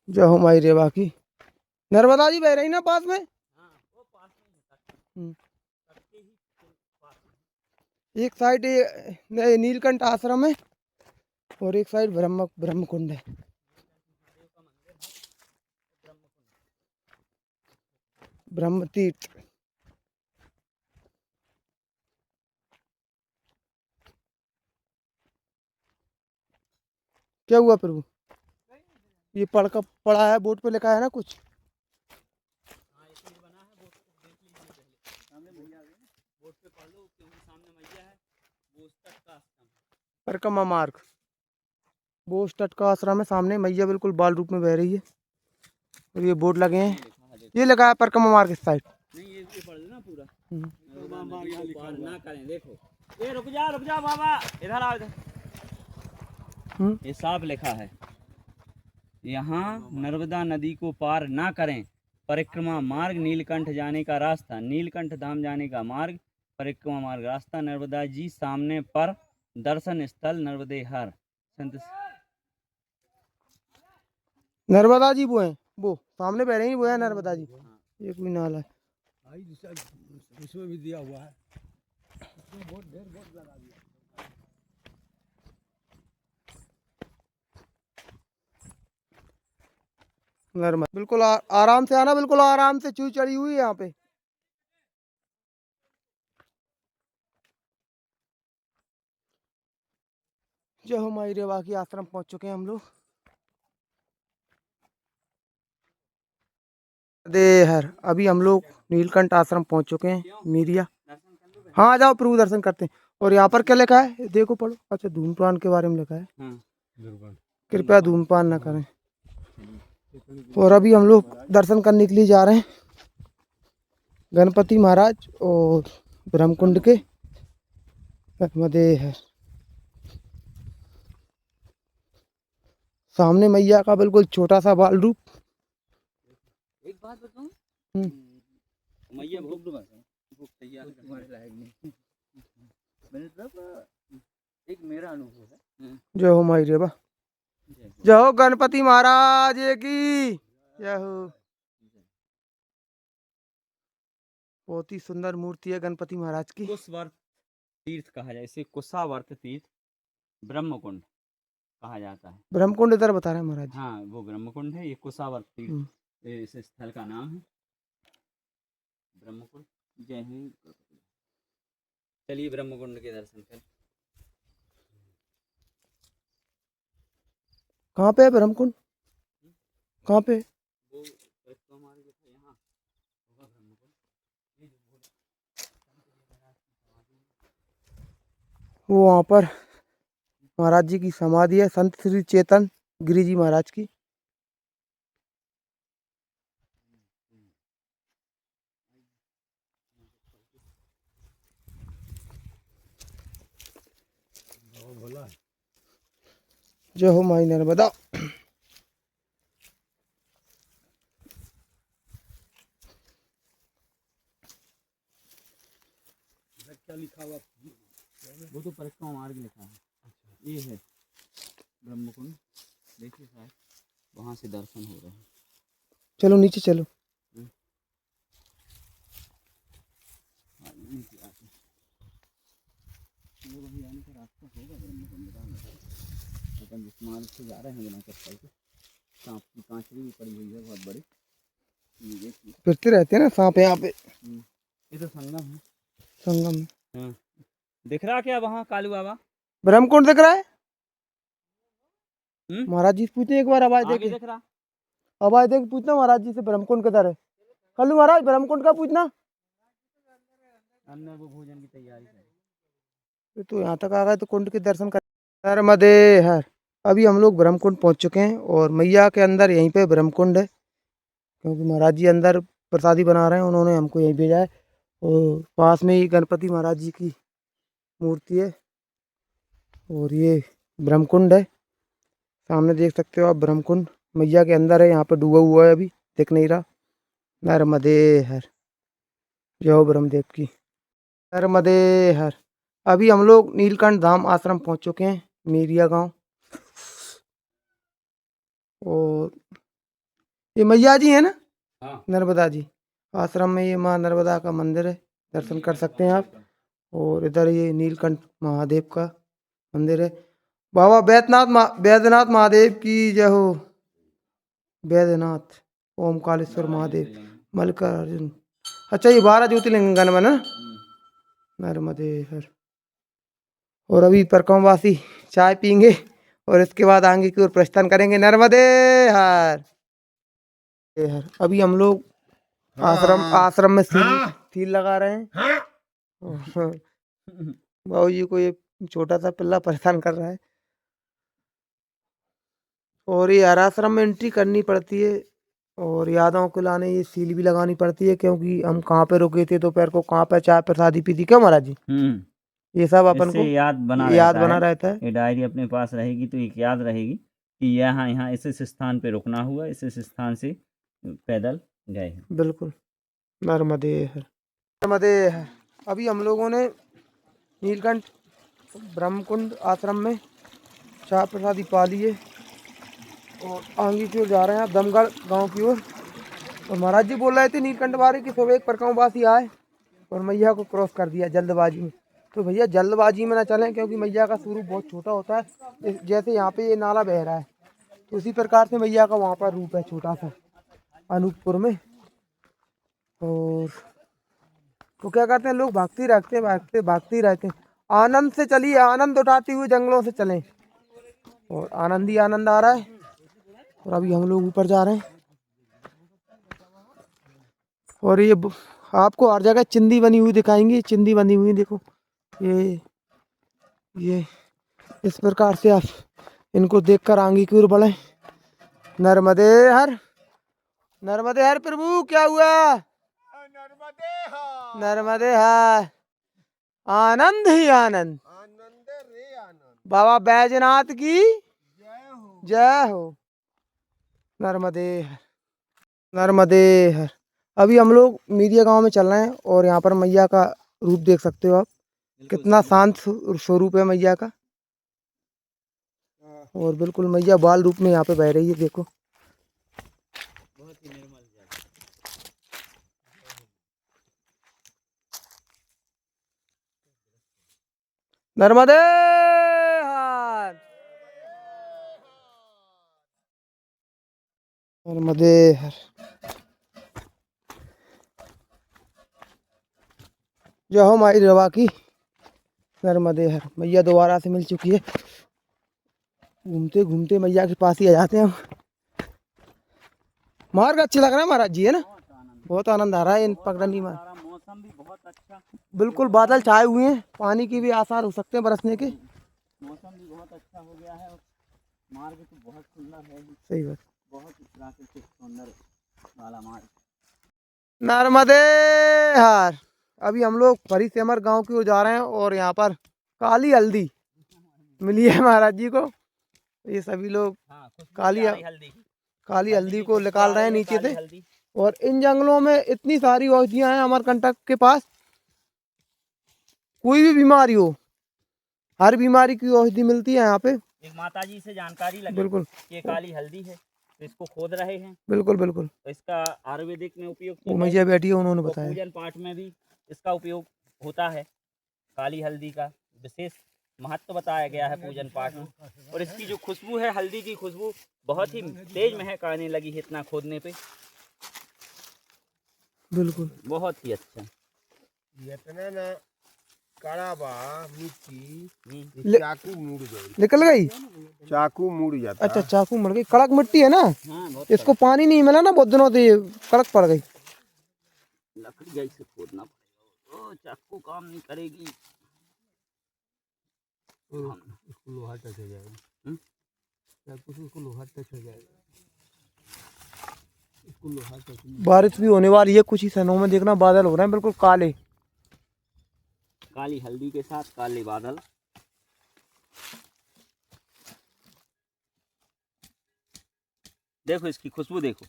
जय हो माई रेवा की। नर्मदा जी बह रही ना पास में। एक साइड ये नीलकंठ आश्रम है और एक साइड ब्रह्म कुंड है। ब्रह्म तीर्थ। क्या हुआ प्रभु? ये पढ़ा है बोर्ड पे लिखा है ना कुछ। परिक्रमा मार्ग, वो उस तट का आश्रम है, सामने मैया बिल्कुल बाल रूप में बह रही है और ये बोर्ड लगे हैं। ये लगा है परिक्रमा मार्ग इस साइड। नहीं ये पढ़ लेना पूरा। पार ना करें, देखो ये रुक जा बाबा, इधर आओ इधर। ये साफ लिखा है, यहाँ नर्मदा नदी को पार ना करें, परिक्रमा मार्ग नीलकंठ जाने का रास्ता, नीलकंठ धाम जाने का मार्ग, परिक्रमा मार्ग रास्ता, नर्मदा जी सामने पर, दर्शन स्थल नर्मदे हर संत। नर्मदा जी वो हैं, वो सामने बह रही हैं, वो है नर्मदा जी। ये कोई नाला है। उसमें भी दिया हुआ है, उसमें बहुत लगा दिया। नर्मदा बिल्कुल आराम से आना, बिल्कुल आराम से, चूई चढ़ी हुई है यहाँ पे। जो हमारी रेवा की आश्रम पहुंच चुके हैं हम लोग। देहर अभी हम लोग नीलकंठ आश्रम पहुंच चुके हैं, मीरिया। हाँ आ जाओ प्रभु, दर्शन करते हैं। और यहाँ पर क्या लिखा है देखो पढ़ो। अच्छा धूम्रपान के बारे में लिखा है, कृपया धूम्रपान न करें। और अभी हम लोग दर्शन करने के लिए जा रहे हैं गणपति महाराज और ब्रह्मकुंड के। नर्मदे सामने मैया का बिल्कुल छोटा सा बाल रूप। एक बात बताऊं, मैया भूख तैयार तुम्हारे लायक नहीं। मेरे तरफ एक मेरा अनुभव है। जय हो माई रेवा, जय हो गणपति महाराज की जय हो। बहुत ही सुंदर मूर्ति है गणपति महाराज की। कुशवर्त तीर्थ कहा जाए, इसे कुशावर्त तीर्थ ब्रह्मकुंड कहा जाता है। ब्रह्मकुंड इधर बता रहे हैं महाराज जी। हाँ वो ब्रह्मकुंड है, ये कुशावर्त तीर्थ इस स्थल का नाम है, ब्रह्मकुंड। जय हिंद। चलिए ब्रह्मकुंड के दर्शन करें। कहाँ पे है ब्रह्मकुंड? कहाँ पे? वो परिक्रमा मार्ग जो था यहाँ होगा ब्रह्मकुंड। वो वहाँ पर महाराज जी की समाधि है, संत श्री चेतन गिरि जी महाराज की। जय हो माई नर्मदा। क्या लिखा हुआ? वो तो परिक्रमा मार्ग लिखा है। ये है ब्रह्मकुंड, देखिए साहब वहाँ से दर्शन हो रहे हैं। चलो नीचे चलो। वो वही आने का रास्ता होगा ब्रह्मकुंड का। अपन जिस मार्ग से जा रहे हैं बिना चप्पल के, सांप की कांचरी भी पड़ी हुई है बहुत बड़ी। ये देखिए फिरते रहते हैं ना सांप यहाँ पे। ये तो संगम है। संगम में हाँ दिख रहा क्या वहाँ कालू बाबा? ब्रह्मकुंड दिख रहा है। हम्म? महाराज जी से पूछते एक बार, आवाज आगे देके दिख रहा। आवाज देके पूछना महाराज जी से ब्रह्मकुंड किधर है। कल्लू महाराज ब्रह्मकुंड का पूछना। अंदर वो भोजन की तैयारी कर। तो यहाँ तक आ गए तो कुंड के दर्शन कर। नर्मदे हर अभी हम लोग ब्रह्मकुंड पहुँच चुके हैं और मैया के अंदर यहीं पे ब्रह्मकुंड है, क्योंकि महाराज जी अंदर प्रसादी बना रहे हैं, उन्होंने हमको यहीं भेजा है। और पास में ही गणपति महाराज जी की मूर्ति है और ये ब्रह्मकुंड है। सामने देख सकते हो आप ब्रह्मकुंड मैया के अंदर है, यहाँ पे डूबा हुआ है, अभी दिख नहीं रहा। नर्मदे हर जय हो ब्रह्मदेव की। नर्मदे हर अभी हम लोग नीलकंठ धाम आश्रम पहुँच चुके हैं, मेरिया गांव। और ये मैया जी है ना, हाँ नर्मदा जी आश्रम में, ये माँ नर्मदा का मंदिर है, दर्शन कर सकते हैं आप। और इधर ये नीलकंठ महादेव का मंदिर है। बाबा बैद्यनाथ महादेव की जय हो। बैद्यनाथ ओमकालेश्वर महादेव मल्लिकार्जुन। अच्छा ये 12 ज्योतिर्लिंग गण ना। नर्मदे हर। और अभी परकमवासी चाय पीएंगे और इसके बाद आगे की ओर प्रस्थान करेंगे। नर्मदे हर। अभी हम लोग आश्रम में सील लगा रहे हैं। बाबू जी को ये छोटा सा पिल्ला परेशान कर रहा है। और ये हर आश्रम में एंट्री करनी पड़ती है और यादों को लाने ये सील भी लगानी पड़ती है, क्योंकि हम कहाँ पे रुके थे, दोपहर को कहाँ पे चाय प्रसादी पी थी। क्यों महाराज जी? ये सब अपन को इससे याद बना रहता है। ये डायरी अपने पास रहेगी तो एक याद रहेगी कि यहाँ यहाँ इस स्थान पे रुकना हुआ, इस स्थान से पैदल गए हैं। बिल्कुल। नर्मदे हर। नर्मदे हर। अभी हम लोगों ने नीलकंठ ब्रह्मकुंड आश्रम में चाय प्रसादी पा ली है और आगे की ओर जा रहे हैं आप दमगढ़ गांव की ओर। और महाराज जी बोल रहे थे नीलकंठ बारे की सुबह एक परकमवासी आए और मैया को क्रॉस कर दिया जल्दबाजी में। तो भैया जल्दबाजी में ना चलें, क्योंकि मैया का स्वरूप बहुत छोटा होता है। जैसे यहाँ पे ये नाला बह रहा है तो उसी प्रकार से मैया का वहाँ पर रूप है छोटा सा अनूपपुर में। और तो क्या करते हैं लोग, भागते रहते हैं। आनंद से चलिए, आनंद उठाते हुए जंगलों से चलें। और आनंद ही आनंद आ रहा है। और अभी हम लोग ऊपर जा रहे हैं और ये आपको हर जगह चिंदी बनी हुई दिखाएंगी। चिंदी बनी हुई देखो, ये इस प्रकार से आप इनको देखकर आगे की ओर बढ़े। नर्मदे हर। नर्मदे हर प्रभु। क्या हुआ? नर्मदे हर। आनंद ही आनंद। बाबा बैजनाथ की जय हो। नर्मदे हर। नर्मदे हर। अभी हम लोग मीडिया गांव में चल रहे हैं और यहाँ पर मैया का रूप देख सकते हो आप। कितना शांत स्वरूप है मैया का। और बिल्कुल मैया बाल रूप में यहाँ पे बह रही है, देखो। नर्मदे हर। नर्मदे हर। जय हो माई रवा की। नर्मदे हर। मैया दोबारा से मिल चुकी है। घूमते घूमते मैया के पास ही आ जाते हैं हम। मार्ग अच्छा लग रहा है महाराज जी, है ना? बहुत आनंद आ रहा है इन पगडंडी में। मौसम भी बहुत अच्छा, बिल्कुल बादल छाए हुए हैं, पानी की भी आसार हो सकते हैं बरसने के। मौसम भी बहुत अच्छा हो गया है और मार्ग तो बहुत सुंदर है। सही बात। बहुत प्राकृतिक सौंदर्य वाला मार्ग। नर्मदे हर। अभी हम लोग फरी सेमर गांव की ओर जा रहे हैं और यहाँ पर काली हल्दी मिली है महाराज जी को। ये सभी लोग काली हल्दी को निकाल रहे हैं नीचे से। और इन जंगलों में इतनी सारी औषधियाँ हैं अमरकंटक के पास। कोई भी बीमारी हो, हर बीमारी की औषधि मिलती है यहाँ पे। एक माता जी से जानकारी लगी। बिल्कुल। ये काली हल्दी है तो इसको खोद रहे हैं। बिल्कुल बिल्कुल। तो इसका आयुर्वेदिक में उपयोग वो मैया बैठी है, उन्होंने तो बताया। पूजन पाठ में भी इसका उपयोग होता है। काली हल्दी का विशेष महत्व बताया गया है पूजन पाठ में। और इसकी जो खुशबू है, हल्दी की खुशबू बहुत ही तेज महक आने लगी है इतना खोदने पे। बिल्कुल। बहुत ही अच्छा। इतना ना कड़ा बा मिट्टी, चाकू मुड़ गई। निकल गई। चाकू मुड़ जाता। अच्छा चाकू मर गई। कड़क मिट्टी है ना, हाँ, बहुत इसको पानी नहीं मिला ना बहुत दिनों से, कड़क पड़ गई। लकड़ी से खोदना पड़ेगा। ओ चाकू काम नहीं करेगी। इसको लोहा टच हो जाएगा। चाकू से इसको लोहा टच हो जाएगा। इसको लोहा टच। बारिश भी होने वाली है कुछ ही क्षणों में। देखना बादल हो रहे हैं बिल्कुल काले। काली हल्दी के साथ काले बादल। देखो इसकी खुशबू, देखो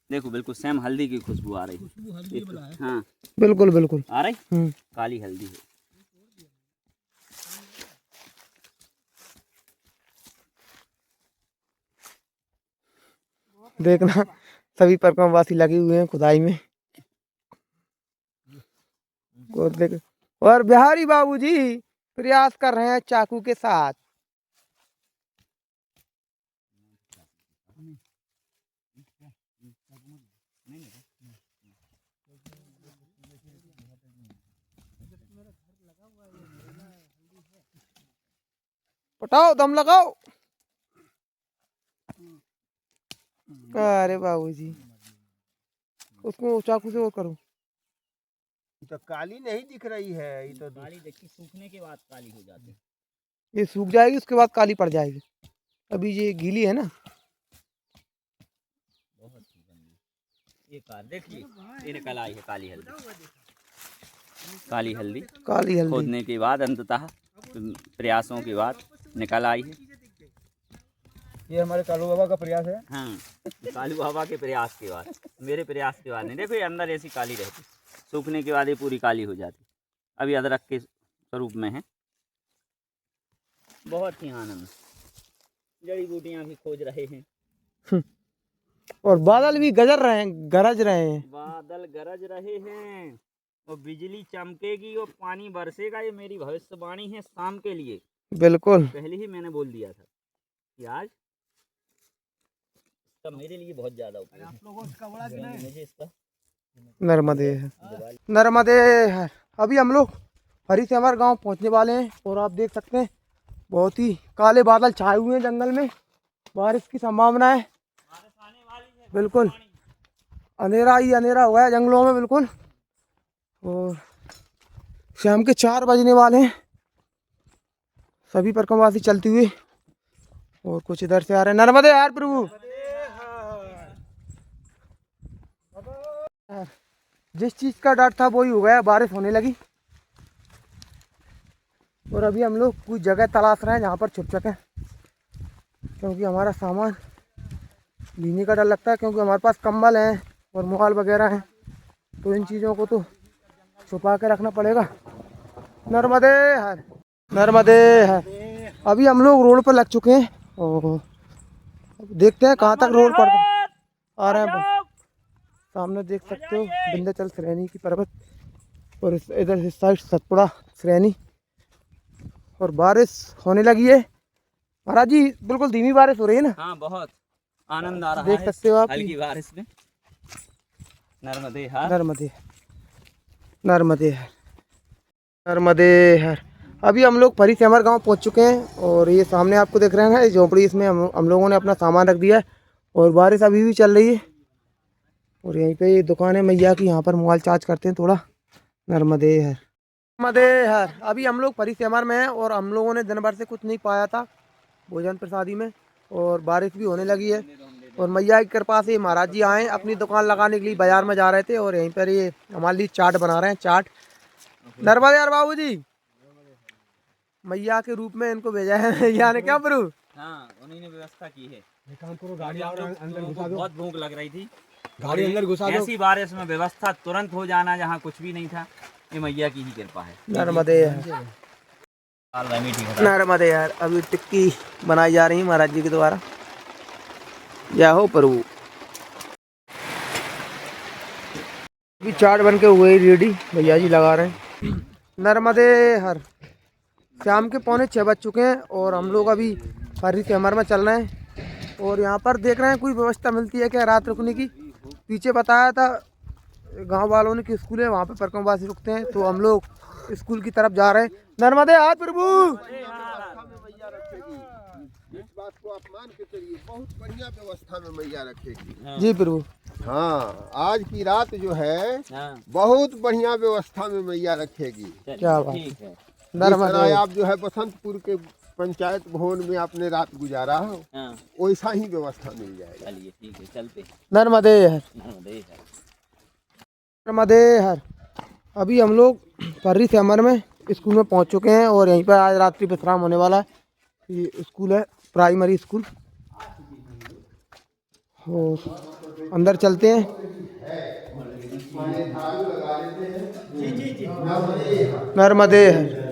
देखो बिल्कुल सेम हल्दी की खुशबू आ रही है। हाँ बिल्कुल बिल्कुल आ रही। काली हल्दी है। देखना सभी परकमवासी लगे हुए हैं खुदाई में। और देख और बिहारी बाबूजी प्रयास कर रहे हैं चाकू के साथ। पटाओ, दम लगाओ। अरे बाबूजी, उसको चाकू से वो करो। तो काली नहीं दिख रही है, ये तो काली देखी सूखने के बाद काली हो जाती है। ये सूख जाएगी, उसके बाद काली पड़ जाएगी। अभी ये गीली है ना। बहुत ही गंदी। ये कार देखिए, ये निकल आई है काली हल्दी। काली हल्दी काली हल्दी। खोदने के बाद अंततः प्रयासों के बाद निकल आई है। ये हमारे कालू बाबा का प्रयास है। हाँ, कालू बाबा के प्रयास के बाद, मेरे प्रयास के बाद नहीं। देखो ये अंदर ऐसी काली रहती, सूखने के बाद ये पूरी काली हो जाती। अभी अदरक के स्वरूप में है। बहुत ही आनंद। जड़ी बूटियां भी खोज रहे हैं। और बादल भी गरज रहे हैं। बादल गरज रहे हैं और बिजली चमकेगी और पानी बरसेगा। ये मेरी भविष्यवाणी है शाम के लिए। बिल्कुल। पहले ही मैंने बोल दिया था कि आज इसका मेरे लिए बहुत ज्यादा उपयोग है। आप लोगों को मुझे इसका नर्मदे है, नर्मदे है। अभी हम लोग हरिशंकर गांव पहुंचने वाले हैं और आप देख सकते हैं बहुत ही काले बादल छाए हुए हैं जंगल में। बारिश की संभावना है। बिल्कुल अंधेरा ही अंधेरा हुआ है जंगलों में बिल्कुल। और शाम के 4 बजने वाले हैं। सभी परिक्रमावासी चलते हुए और कुछ इधर से आ रहे हैं। नर्मदे यार प्रभु। जिस चीज का डर था वही हो गया, बारिश होने लगी। और अभी हम लोग कुछ जगह तलाश रहे हैं जहाँ पर छुप सकें, क्योंकि हमारा सामान भीगने का डर लगता है। क्योंकि हमारे पास कंबल हैं और मोबाइल वगैरह हैं, तो इन चीज़ों को तो छुपा के रखना पड़ेगा। नर्मदे हर, नर्मदे हर। अभी हम लोग रोड पर लग चुके हैं और देखते हैं कहाँ तक रोड पर आ रहे हैं। सामने देख सकते हो विंध्याचल श्रेणी की पर्वत और इधर इस साइड सतपुड़ा श्रेणी। और बारिश होने लगी है महाराज जी, बिल्कुल धीमी बारिश हो रही है ना। हाँ, बहुत आनंद आ रहा देख है सकते हो आप हल्की बारिश में। नर्मदे हर, नर्मदे, नर्मदे हर, नर्मदे हर। अभी हम लोग हरिशंकर गांव पहुंच चुके हैं और ये सामने आपको देख रहे हैं झोपड़ी, इसमें हम लोगों ने अपना सामान रख दिया है और बारिश अभी भी चल रही है। और यहीं पे ये दुकान है मैया की, यहाँ पर मोबाइल चार्ज करते हैं थोड़ा। नर्मदे हर, नर्मदे हर। अभी हम लोग हरिशंकर में हैं और हम लोगों ने दिन भर से कुछ नहीं पाया था भोजन प्रसादी में, और बारिश भी होने लगी है। और मैया की कृपा से महाराज जी आए अपनी दुकान लगाने के लिए, बाजार में जा रहे थे और यहीं पर ये हमारे लिए चाट बना रहे हैं। चाट नर्मदे यार बाबू जी, मैया के रूप में इनको भेजा है मैया ने। क्या प्रभु? हाँ, उन्हीं ने व्यवस्था की है। गाड़ी अंदर घुसा दो, बहुत भूख लग रही थी। गाड़ी अंदर घुसा दो। ऐसी बारिश में व्यवस्था तुरंत हो जाना जहाँ कुछ भी नहीं था, ये मैया की ही कृपा है। नर्मदे हर, नर्मदे यार। अभी टिक्की बनाई जा रही है महाराज जी के द्वारा। जय हो प्रभु। अभी चाट बन के हुए रेडी, भैया जी लगा रहे हैं। नर्मदे हर। शाम के 6:45 बज चुके हैं और हम लोग अभी हरिशंकर में चल रहे हैं। और यहाँ पर देख रहे हैं कोई व्यवस्था मिलती है क्या रात रुकने की। पीछे बताया था गांव वालों ने कि स्कूल है, वहाँ पे परिक्रमावासी रुकते हैं, तो हम लोग स्कूल की तरफ जा रहे हैं। नर्मदे हाथ प्रभु। इस बात को आप मान के चलिए, बहुत बढ़िया व्यवस्था में मैया रखेगी। जी प्रभु। हाँ, आज की रात जो है हाँ, बहुत बढ़िया व्यवस्था में मैया रखेगी। क्या बात ठीक है। जिस तरह आप जो है बसंतपुर के पंचायत भवन में आपने रात गुजारा हो, हाँ, वैसा ही व्यवस्था मिल जाएगा। चलिए ठीक है, चलते हैं। नर्मदे हर, नर्मदे हर। नर्मदे हर। अभी हम लोग हरिशंकर में स्कूल में पहुंच चुके हैं और यहीं पर आज रात्रि विश्राम होने वाला है। ये स्कूल है प्राइमरी स्कूल। और अंदर चलते हैं। नर्मदे हर।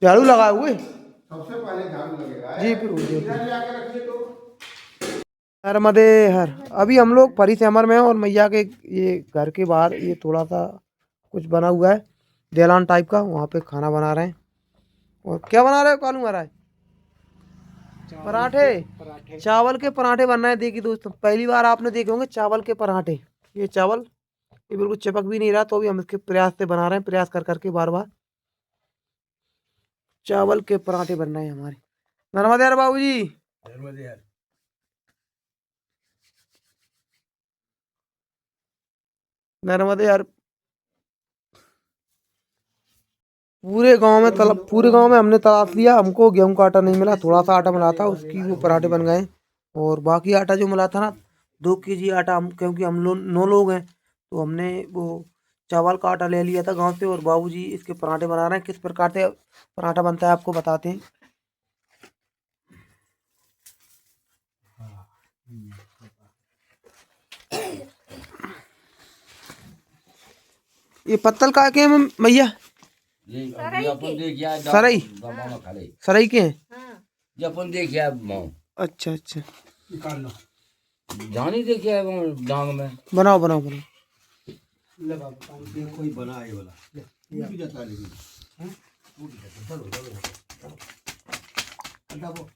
झाड़ू लगाए हुए सबसे पहले झाड़ू लगेगा जी प्रभु जी। इधर जाके रखिए तो। नर्मदे हर। अभी हम लोग हरिशंकर में हैं और मैया के ये घर के बाहर ये थोड़ा सा कुछ बना हुआ है देलान टाइप का, वहाँ पे खाना बना रहे हैं। और क्या बना रहे हो कालू महाराज? पराठे, चावल के पराठे बन रहे हैं। देखिए दोस्तों, पहली बार आपने देखे होंगे चावल के पराठे। ये चावल ये बिल्कुल चिपक भी नहीं रहा, तो भी हम इसके प्रयास से बना रहे हैं, प्रयास कर करके बार बार चावल के पराठे बन रहे हैं हमारे। नर्मदे यार बाबू जी, नर्मदे यार। पूरे गांव में हमने तलाश लिया, हमको गेहूं का आटा नहीं मिला। थोड़ा सा आटा मिला था, उसकी वो पराठे बन गए। और बाकी आटा जो मिला था ना, 2 kg आटा, हम क्योंकि हम लोग 9 लोग हैं, तो हमने वो चावल का आटा ले लिया था गांव से। और बाबूजी इसके पराठे बना रहे हैं। किस प्रकार से पराठा बनता है आपको बताते हैं। ये पत्तल का के हैं भैया? ये अपन देख या सराई दबाना खाले सराई के हैं? ये अपन देख या मां अच्छा अच्छा, जानी देख या डांग में बनाओ बनाओ बनाओ। ले बाबा ये कोई बनाए वाला ये भी जाता लेकिन हैं टूट जाता। चलो दबो।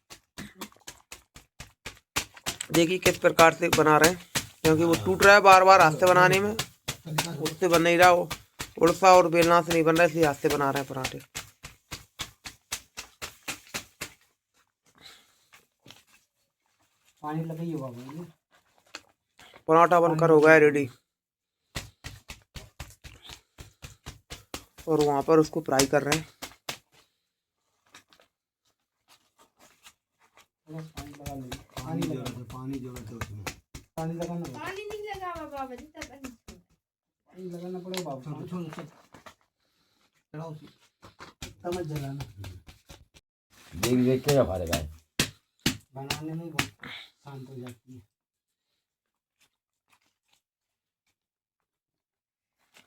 देखिए किस प्रकार से बना रहे हैं, क्योंकि वो टूट रहा है बार बार हाथ से बनाने में, उससे बन नहीं रहा। वो उड़सा और बेलना से नहीं बन रहा, इसलिए हाथ से बना रहे हैं पराठे। पानी लगाइए बाबा। पराठा बनकर हो गया रेडी, और वहां पर उसको फ्राई कर रहे हैं। पानी जरूरत है उसमें। पानी लगाना, पानी नहीं लगा बाबा जी, तब नहीं पानी लगाना पड़ेगा बाबा। छोड़ चढ़ाओ समझ जलाना। देख देख के रखा है बनाने में बहुत शांत हो जाती है।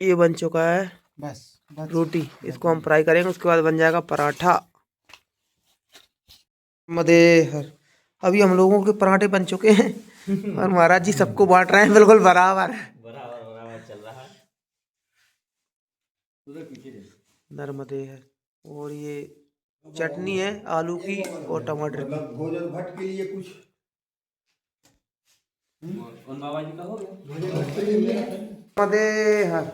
ये बन चुका है बस रोटी, इसको हम फ्राई करेंगे, उसके बाद बन जाएगा पराठा। मदेहर अभी हम लोगों के पराठे बन चुके हैं और महाराज जी सबको बांट रहे हैं बिल्कुल बराबर चल रहा है। नर्मदे है। और ये चटनी है आलू की और टमाटर की। मतलब भोजन भट्ट के लिए कुछ उन बाबा जी का हो गया। नर्मदेहर।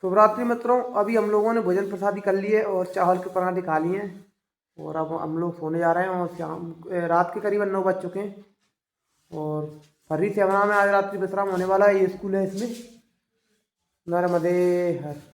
शुभरात्रि मित्रों, अभी हम लोगों ने भोजन प्रसादी कर लिए और चावल के पराठे खा लिए हैं, और अब हम लोग सोने जा रहे हैं। और शाम रात के करीबन 9 बज चुके हैं। और फर्री सेवना में आज रात्रि विश्राम होने वाला है। ये स्कूल है, इसमें। नर्मदे हर।